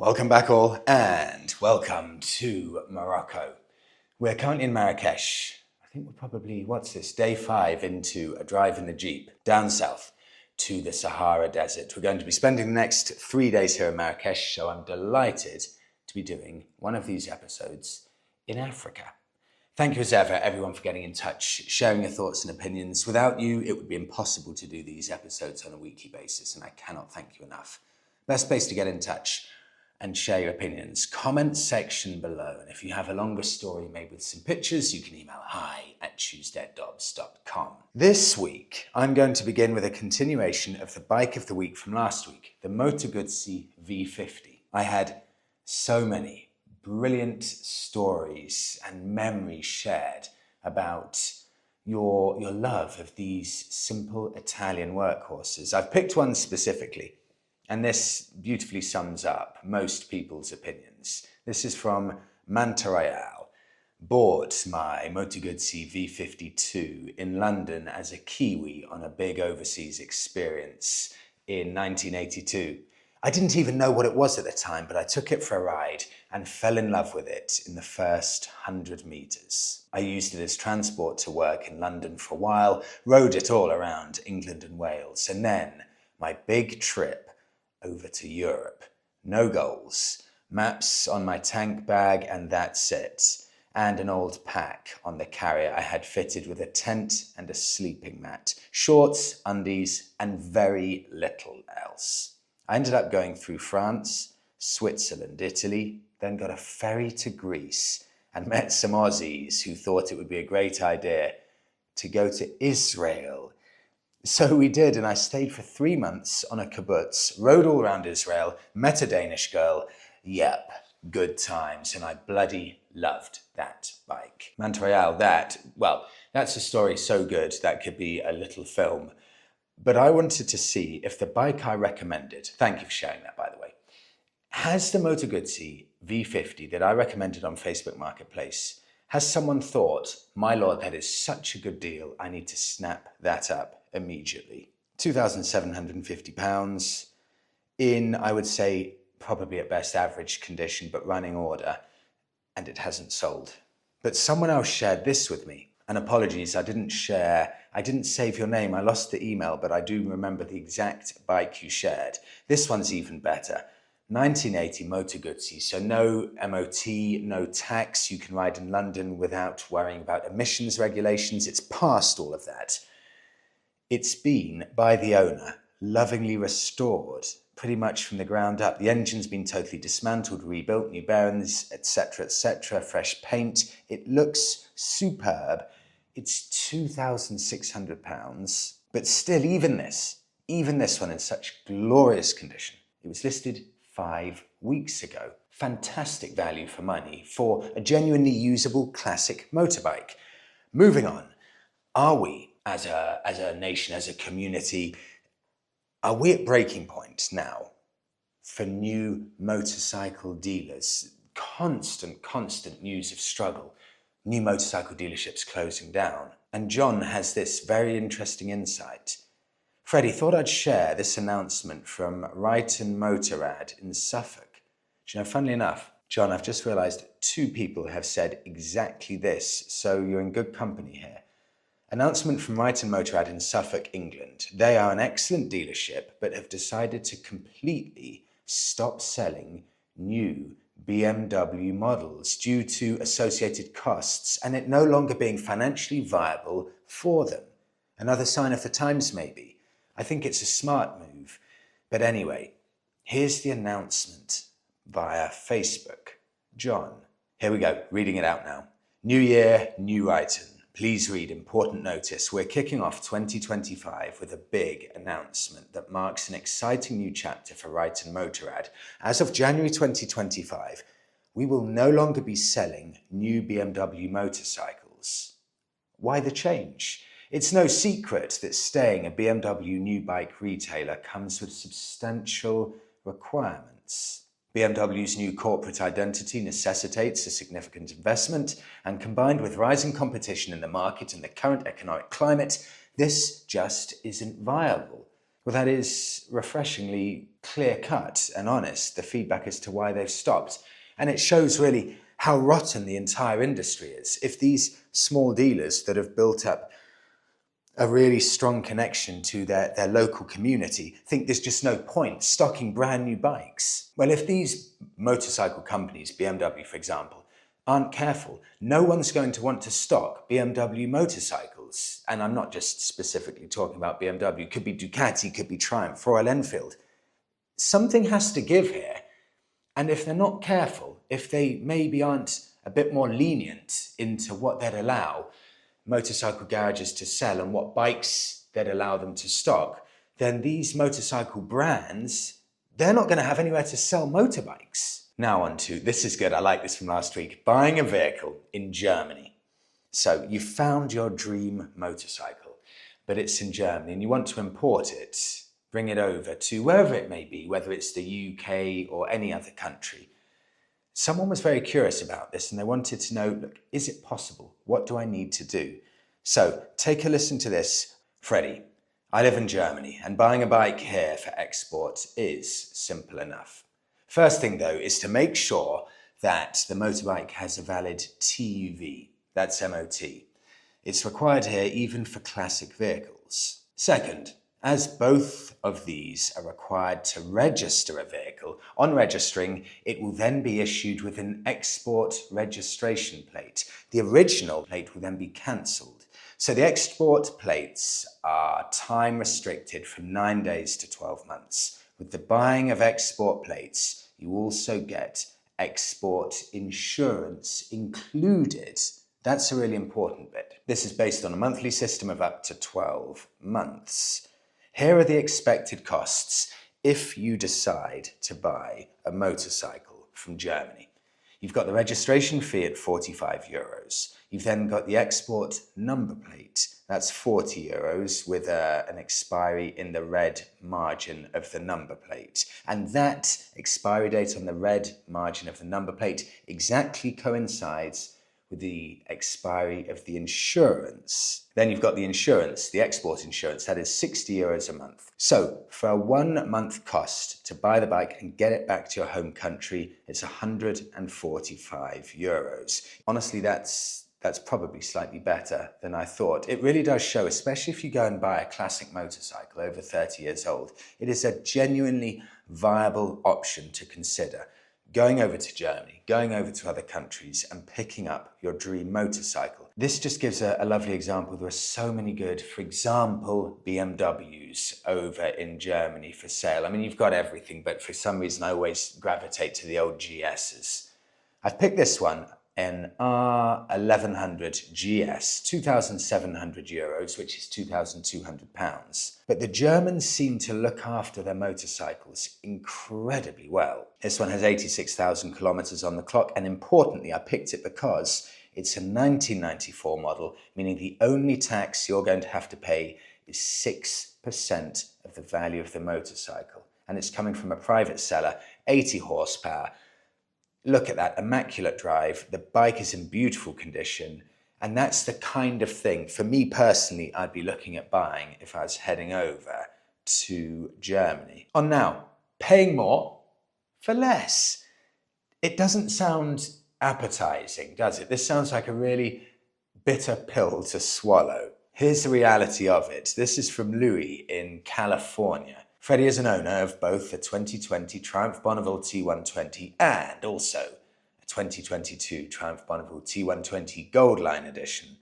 Welcome back all, and welcome to Morocco. We're currently in Marrakesh. I think we're probably, day 5 into a drive in the Jeep down south to the Sahara Desert. We're going to be spending the next 3 days here in Marrakesh, so I'm delighted to be doing one of these episodes in Africa. Thank you as ever, everyone, for getting in touch, sharing your thoughts and opinions. Without you, it would be impossible to do these episodes on a weekly basis, and I cannot thank you enough. Best place to get in touch and share your opinions. Comment section below, and if you have a longer story made with some pictures, you can email hi@tuesdaydobs.com. This week, I'm going to begin with a continuation of the bike of the week from last week, the Moto Guzzi V50. I had so many brilliant stories and memories shared about your love of these simple Italian workhorses. I've picked one specifically, and this beautifully sums up most people's opinions. This is from Meteor. Bought my Moto Guzzi V52 in London as a Kiwi on a big overseas experience in 1982. I didn't even know what it was at the time, but I took it for a ride and fell in love with it in the first 100 meters. I used it as transport to work in London for a while, rode it all around England and Wales, and then my big trip over to Europe. No goals, maps on my tank bag, and that's it. And an old pack on the carrier I had fitted with a tent and a sleeping mat, shorts, undies, and very little else. I ended up going through France, Switzerland, Italy, then got a ferry to Greece and met some Aussies who thought it would be a great idea to go to Israel. So we did, and I stayed for 3 months on a kibbutz, rode all around Israel, met a Danish girl. Yep, good times, and I bloody loved that bike. Meteor, that's a story so good that could be a little film. But I wanted to see if the bike I recommended, thank you for sharing that by the way, has the Moto Guzzi V50 that I recommended on Facebook Marketplace, has someone thought, my lord, that is such a good deal, I need to snap that up immediately. £2,750 in, I would say, probably at best average condition, but running order, and it hasn't sold. But someone else shared this with me, and apologies, I didn't save your name, I lost the email, but I do remember the exact bike you shared. This one's even better. 1980 Moto Guzzi, so no MOT, no tax, you can ride in London without worrying about emissions regulations, it's past all of that. It's been, by the owner, lovingly restored, pretty much from the ground up. The engine's been totally dismantled, rebuilt, new bearings, etc., fresh paint. It looks superb. It's £2,600, but still, even this one in such glorious condition. It was listed 5 weeks ago. Fantastic value for money for a genuinely usable classic motorbike. Moving on, are we, as a nation, as a community, are we at breaking point now for new motorcycle dealers? Constant news of struggle. New motorcycle dealerships closing down. And John has this very interesting insight. Freddie, thought I'd share this announcement from Ryton Motorrad in Suffolk. Do you know, funnily enough, John, I've just realised 2 people have said exactly this, so you're in good company here. Announcement from Ryton Motorrad in Suffolk, England. They are an excellent dealership, but have decided to completely stop selling new BMW models due to associated costs and it no longer being financially viable for them. Another sign of the times, maybe. I think it's a smart move. But anyway, here's the announcement via Facebook. John, here we go, reading it out now. New year, new Ryton. Please read important notice. We're kicking off 2025 with a big announcement that marks an exciting new chapter for Ryton Motorrad. As of January 2025, we will no longer be selling new BMW motorcycles. Why the change? It's no secret that staying a BMW new bike retailer comes with substantial requirements. BMW's new corporate identity necessitates a significant investment, and combined with rising competition in the market and the current economic climate, this just isn't viable. Well, that is refreshingly clear-cut and honest, the feedback as to why they've stopped. And it shows really how rotten the entire industry is. If these small dealers that have built up a really strong connection to their local community think there's just no point stocking brand new bikes. Well, if these motorcycle companies, BMW for example, aren't careful, no one's going to want to stock BMW motorcycles. And I'm not just specifically talking about BMW, could be Ducati, could be Triumph, Royal Enfield. Something has to give here. And if they're not careful, if they maybe aren't a bit more lenient into what they'd allow motorcycle garages to sell and what bikes they'd allow them to stock, then these motorcycle brands, they're not going to have anywhere to sell motorbikes. Now on to, this is good, I like this from last week, buying a vehicle in Germany. So you found your dream motorcycle, but it's in Germany and you want to import it, bring it over to wherever it may be, whether it's the UK or any other country. Someone was very curious about this and they wanted to know, look, is it possible? What do I need to do? So take a listen to this. Freddie, I live in Germany and buying a bike here for export is simple enough. First thing though is to make sure that the motorbike has a valid TUV, that's MOT. It's required here even for classic vehicles. Second, as both of these are required to register a vehicle, on registering, it will then be issued with an export registration plate. The original plate will then be cancelled. So the export plates are time restricted from 9 days to 12 months. With the buying of export plates, you also get export insurance included. That's a really important bit. This is based on a monthly system of up to 12 months. Here are the expected costs if you decide to buy a motorcycle from Germany. You've got the registration fee at €45. You've then got the export number plate. That's €40 with an expiry in the red margin of the number plate. And that expiry date on the red margin of the number plate exactly coincides with the expiry of the insurance. Then you've got the insurance, the export insurance, that is €60 a month. So for a 1 month cost to buy the bike and get it back to your home country, it's €145. Honestly, that's probably slightly better than I thought. It really does show, especially if you go and buy a classic motorcycle over 30 years old, it is a genuinely viable option to consider. Going over to Germany, going over to other countries and picking up your dream motorcycle. This just gives a lovely example. There are so many good, for example, BMWs over in Germany for sale. I mean, you've got everything, but for some reason I always gravitate to the old GSs. I've picked this one, an R1100 GS, €2,700, which is £2,200. But the Germans seem to look after their motorcycles incredibly well. This one has 86,000 kilometers on the clock, and importantly, I picked it because it's a 1994 model, meaning the only tax you're going to have to pay is 6% of the value of the motorcycle. And it's coming from a private seller, 80 horsepower. Look at that, immaculate drive. The bike is in beautiful condition. And that's the kind of thing, for me personally, I'd be looking at buying if I was heading over to Germany. On now, paying more for less. It doesn't sound appetizing, does it? This sounds like a really bitter pill to swallow. Here's the reality of it. This is from Louis in California. Freddie is an owner of both the 2020 Triumph Bonneville T120 and also a 2022 Triumph Bonneville T120 Gold Line Edition.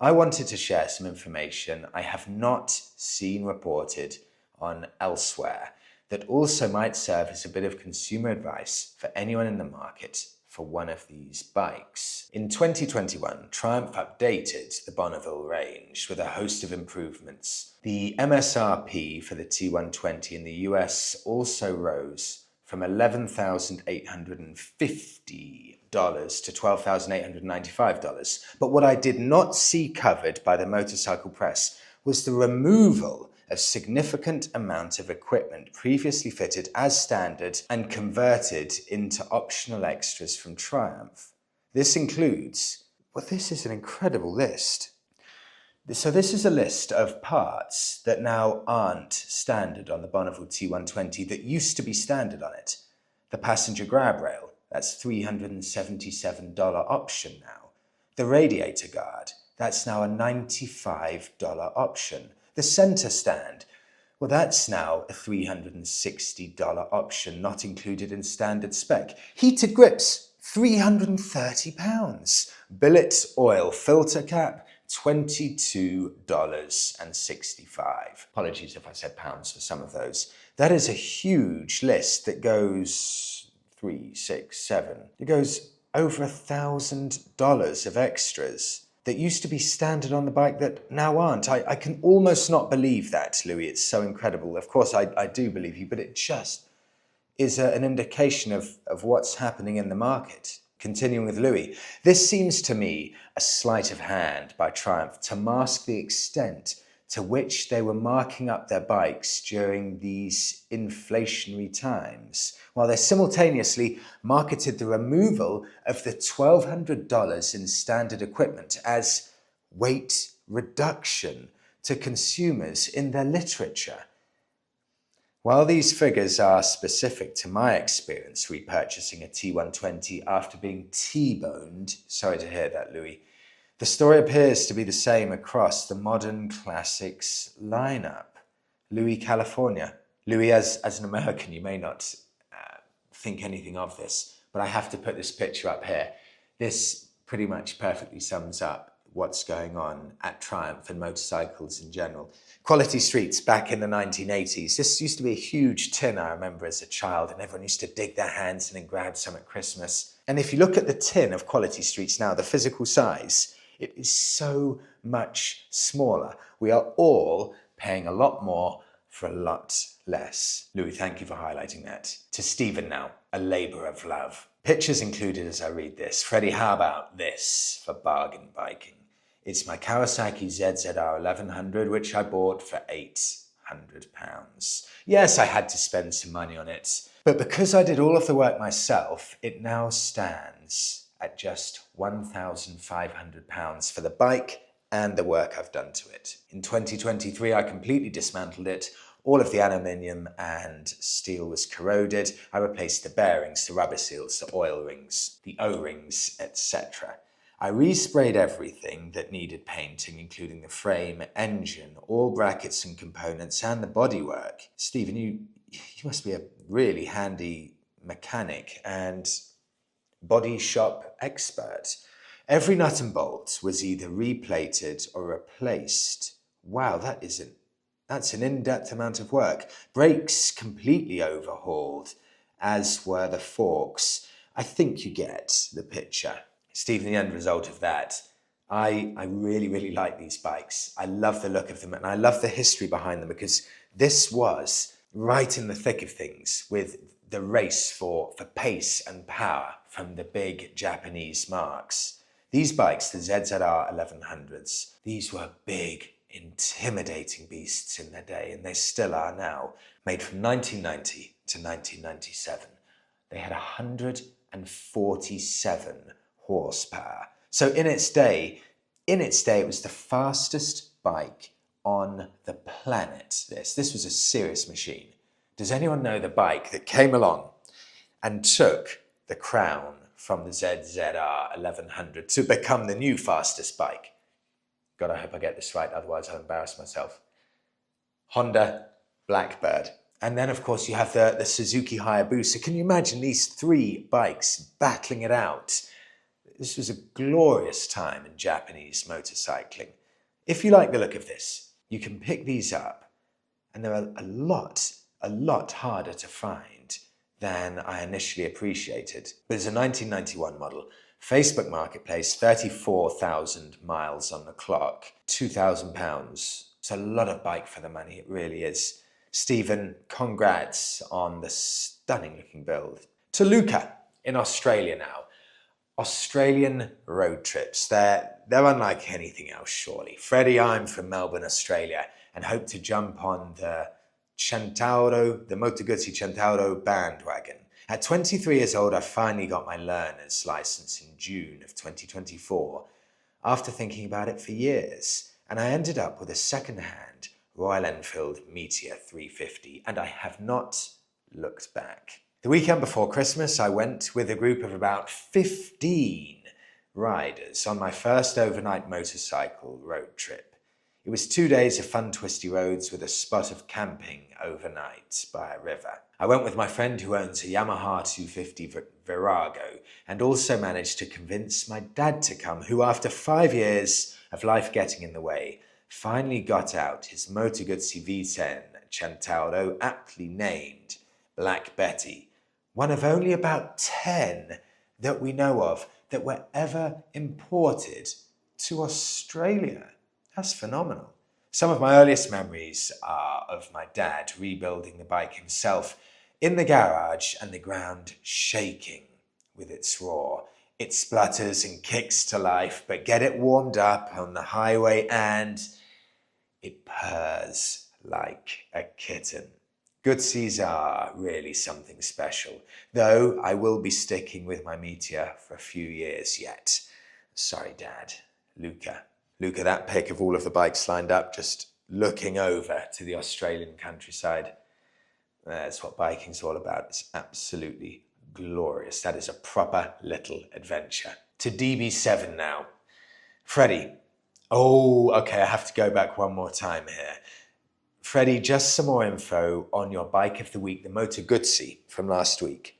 I wanted to share some information I have not seen reported on elsewhere that also might serve as a bit of consumer advice for anyone in the market for one of these bikes. In 2021, Triumph updated the Bonneville range with a host of improvements. The MSRP for the T120 in the US also rose from $11,850 to $12,895. But what I did not see covered by the motorcycle press was the removal of significant amount of equipment previously fitted as standard and converted into optional extras from Triumph. This includes, well, this is an incredible list. So this is a list of parts that now aren't standard on the Bonneville T120 that used to be standard on it. The passenger grab rail, that's $377 option now. The radiator guard, that's now a $95 option. The center stand, well, that's now a $360 option, not included in standard spec. Heated grips, £330. Billet oil filter cap, $22.65. Apologies if I said pounds for some of those. That is a huge list that goes 3, 6, 7. It goes over $1,000 of extras that used to be standard on the bike that now aren't. I can almost not believe that, Louis. It's so incredible. Of course, I do believe you, but it just is an indication of what's happening in the market. Continuing with Louis, this seems to me a sleight of hand by Triumph to mask the extent to which they were marking up their bikes during these inflationary times, while they simultaneously marketed the removal of the $1,200 in standard equipment as weight reduction to consumers in their literature. While these figures are specific to my experience repurchasing a T120 after being T-boned, sorry to hear that, Louis, the story appears to be the same across the modern classics lineup. Louis, California. Louis, as an American, you may not think anything of this, but I have to put this picture up here. This pretty much perfectly sums up what's going on at Triumph and motorcycles in general. Quality Streets back in the 1980s. This used to be a huge tin, I remember as a child, and everyone used to dig their hands in and grab some at Christmas. And if you look at the tin of Quality Streets now, the physical size, it is so much smaller. We are all paying a lot more for a lot less. Louis, thank you for highlighting that. To Stephen now, a labour of love. Pictures included as I read this. Freddie, how about this for bargain biking? It's my Kawasaki ZZR1100, which I bought for £800. Yes, I had to spend some money on it, but because I did all of the work myself, it now stands at just £1,500 for the bike and the work I've done to it. In 2023, I completely dismantled it. All of the aluminium and steel was corroded. I replaced the bearings, the rubber seals, the oil rings, the O-rings, etc. I resprayed everything that needed painting, including the frame, engine, all brackets and components, and the bodywork. Stephen, you must be a really handy mechanic and body shop expert. Every nut and bolt was either replated or replaced. Wow, that's an in-depth amount of work. Brakes completely overhauled, as were the forks. I think you get the picture. Stephen, the end result of that, I really, really like these bikes. I love the look of them and I love the history behind them because this was right in the thick of things with the race for pace and power from the big Japanese marques. These bikes, the ZZR1100s, these were big, intimidating beasts in their day, and they still are now. Made from 1990 to 1997. They had 147 horsepower. So in its day, it was the fastest bike on the planet. This was a serious machine. Does anyone know the bike that came along and took the crown from the ZZR1100 to become the new fastest bike? God, I hope I get this right, otherwise I'll embarrass myself. Honda Blackbird. And then, of course, you have the Suzuki Hayabusa. Can you imagine these three bikes battling it out? This was a glorious time in Japanese motorcycling. If you like the look of this, you can pick these up, and they're a lot harder to find than I initially appreciated. But it's a 1991 model. Facebook Marketplace, 34,000 miles on the clock, £2,000. It's a lot of bike for the money, it really is. Stephen, congrats on the stunning looking build. To Luca in Australia now. Australian road trips, they're unlike anything else, surely. Freddie, I'm from Melbourne, Australia, and hope to jump on the Centauro, the Moto Guzzi Centauro bandwagon. At 23 years old, I finally got my learner's license in June of 2024, after thinking about it for years. and I ended up with a second-hand Royal Enfield Meteor 350, and I have not looked back. The weekend before Christmas, I went with a group of about 15 riders on my first overnight motorcycle road trip. It was 2 days of fun twisty roads with a spot of camping overnight by a river. I went with my friend who owns a Yamaha 250 Virago and also managed to convince my dad to come, who after 5 years of life getting in the way, finally got out his Moto Guzzi V10 Centauro, aptly named Black Betty, one of only about 10 that we know of that were ever imported to Australia. That's phenomenal. Some of my earliest memories are of my dad rebuilding the bike himself in the garage and the ground shaking with its roar. It splutters and kicks to life, but get it warmed up on the highway and it purrs like a kitten. Guzzis are really something special, though I will be sticking with my Meteor for a few years yet. Sorry, Dad. Luca, that pic of all of the bikes lined up, just looking over to the Australian countryside. That's what biking's all about. It's absolutely glorious. That is a proper little adventure. To DB7 now. Freddie. Oh, okay, I have to go back one more time here. Freddie, just some more info on your bike of the week, the Moto Guzzi from last week.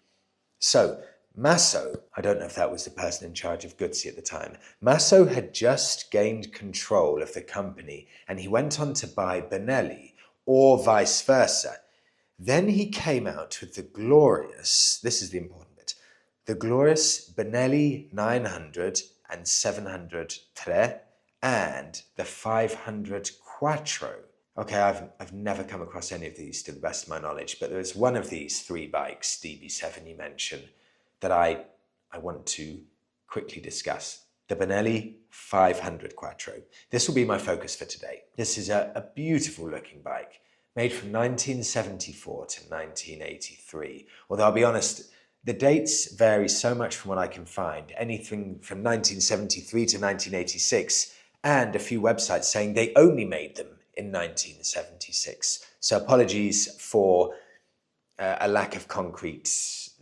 So, Masso, I don't know if that was the person in charge of Guzzi at the time, Masso had just gained control of the company and he went on to buy Benelli, or vice versa. Then he came out with the glorious, this is the important bit, the glorious Benelli 900 and 700 Tre and the 500 Quattro. Okay, I've never come across any of these to the best of my knowledge, but there's one of these three bikes, DB7 you mentioned, that I want to quickly discuss. The Benelli 500 Quattro. This will be my focus for today. This is a beautiful looking bike, made from 1974 to 1983. Although I'll be honest, the dates vary so much from what I can find, anything from 1973 to 1986, and a few websites saying they only made them in 1976. So apologies for a lack of concrete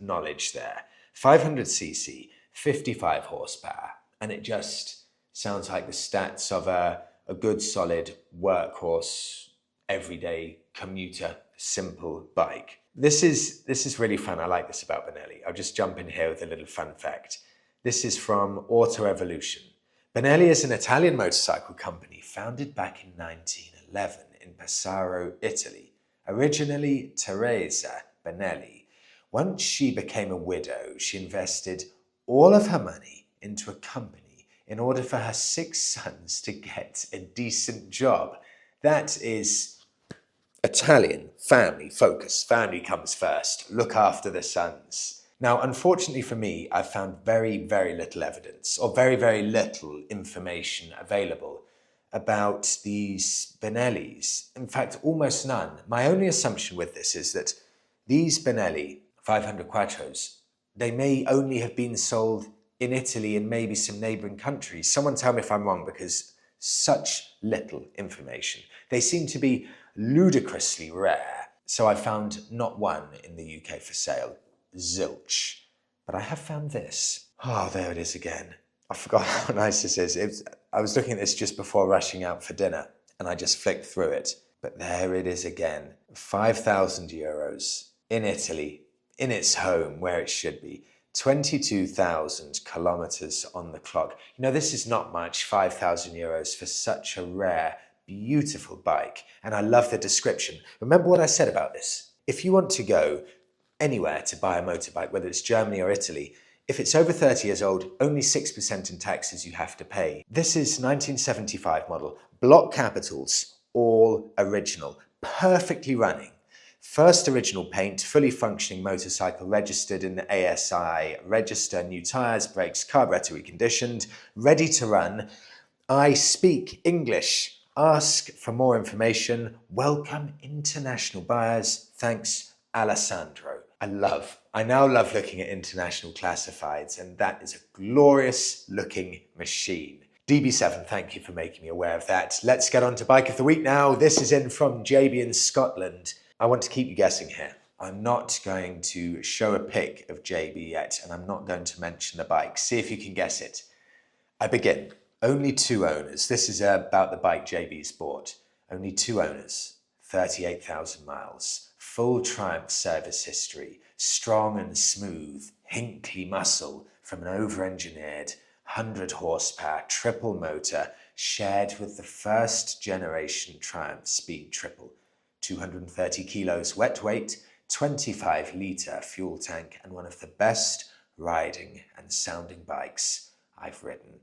knowledge there. 500cc, 55 horsepower, and it just sounds like the stats of a good solid workhorse, everyday commuter, simple bike. This is really fun. I like this about Benelli. I'll just jump in here with a little fun fact. This is from Auto Evolution. Benelli is an Italian motorcycle company founded back in 1911 in Pesaro, Italy. Originally Teresa Benelli. Once she became a widow, she invested all of her money into a company in order for her 6 sons to get a decent job. That is Italian family focus. Family comes first. Look after the sons. Now, unfortunately for me, I've found very, very little evidence or very, very little information available about these Benellis. In fact, almost none. My only assumption with this is that these Benelli 500 Quattros, they may only have been sold in Italy and maybe some neighbouring countries. Someone tell me if I'm wrong, because such little information. They seem to be ludicrously rare. So I found not one in the UK for sale. Zilch. But I have found this. Oh, there it is again. I forgot how nice this is. I was looking at this just before rushing out for dinner and I just flicked through it. But there it is again. 5,000 euros in Italy, in its home where it should be. 22,000 kilometers on the clock. You know, this is not much, 5,000 euros for such a rare, beautiful bike. And I love the description. Remember what I said about this? If you want to go anywhere to buy a motorbike, whether it's Germany or Italy, if it's over 30 years old, only 6% in taxes you have to pay. This is 1975 model, block capitals, all original, perfectly running. First original paint, fully functioning motorcycle, registered in the ASI register, new tyres, brakes, carburetor reconditioned, ready to run. I speak English. Ask for more information. Welcome international buyers. Thanks, Alessandro. I now love looking at international classifieds, and that is a glorious looking machine. DB7, thank you for making me aware of that. Let's get on to Bike of the Week now. This is in from JB in Scotland. I want to keep you guessing here. I'm not going to show a pic of JB yet, and I'm not going to mention the bike. See if you can guess it. I begin. Only 2 owners. This is about the bike JB's bought. Only 2 owners, 38,000 miles, full Triumph service history, strong and smooth, Hinkley muscle from an over-engineered 100 horsepower triple motor shared with the first generation Triumph Speed Triple. 230 kilos wet weight, 25 litre fuel tank, and one of the best riding and sounding bikes I've ridden.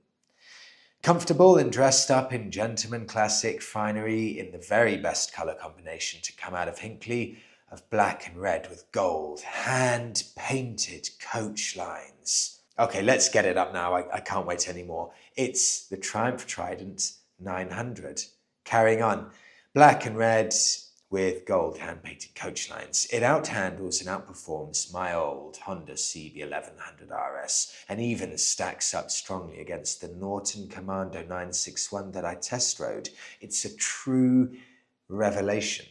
Comfortable and dressed up in gentleman classic finery in the very best colour combination to come out of Hinkley, of black and red with gold, hand-painted coach lines. Okay, let's get it up now. I can't wait anymore. It's the Triumph Trident 900. Carrying on. Black and red with gold hand-painted coach lines. It outhandles and outperforms my old Honda ZZR1100 RS and even stacks up strongly against the Norton Commando 961 that I test rode. It's a true revelation.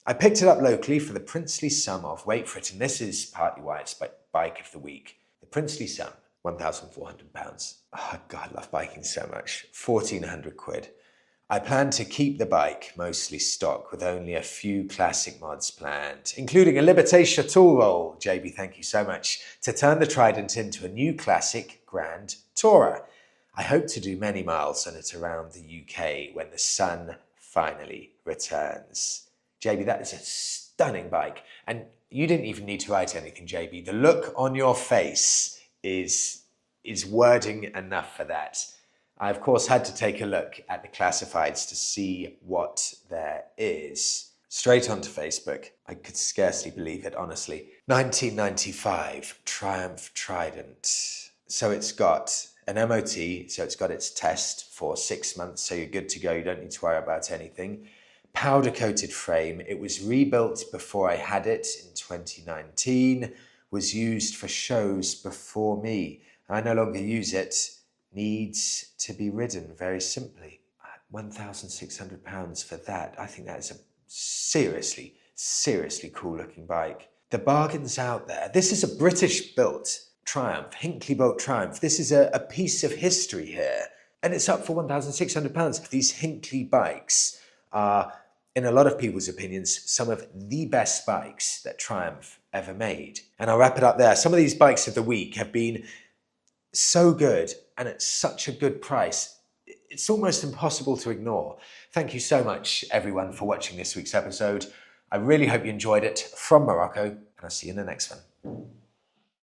I picked it up locally for the princely sum of, wait for it, and this is partly why it's Bike of the Week. The princely sum, £1,400. Oh God, I love biking so much. 1,400 quid. I plan to keep the bike mostly stock with only a few classic mods planned, including a Liberté Chateau roll, JB, thank you so much, to turn the Trident into a new classic Grand Tourer. I hope to do many miles on it around the UK when the sun finally returns. JB, that is a stunning bike, and you didn't even need to write anything, JB. The look on your face is wording enough for that. I, of course, had to take a look at the classifieds to see what there is. Straight onto Facebook. I could scarcely believe it, honestly. 1995 Triumph Trident. So it's got an MOT, so it's got its test for 6 months, so you're good to go. You don't need to worry about anything. Powder-coated frame. It was rebuilt before I had it in 2019. Was used for shows before me. I no longer use it. Needs to be ridden, very simply. £1,600 for that. I think that is a seriously cool looking bike. The bargain's out there. This is a British built Triumph, Hinkley built Triumph. This is a piece of history here. And it's up for £1,600. These Hinkley bikes are, in a lot of people's opinions, some of the best bikes that Triumph ever made. And I'll wrap it up there. Some of these bikes of the week have been so good and at such a good price, it's almost impossible to ignore. Thank you so much, everyone, for watching this week's episode. I really hope you enjoyed it from Morocco, and I'll see you in the next one.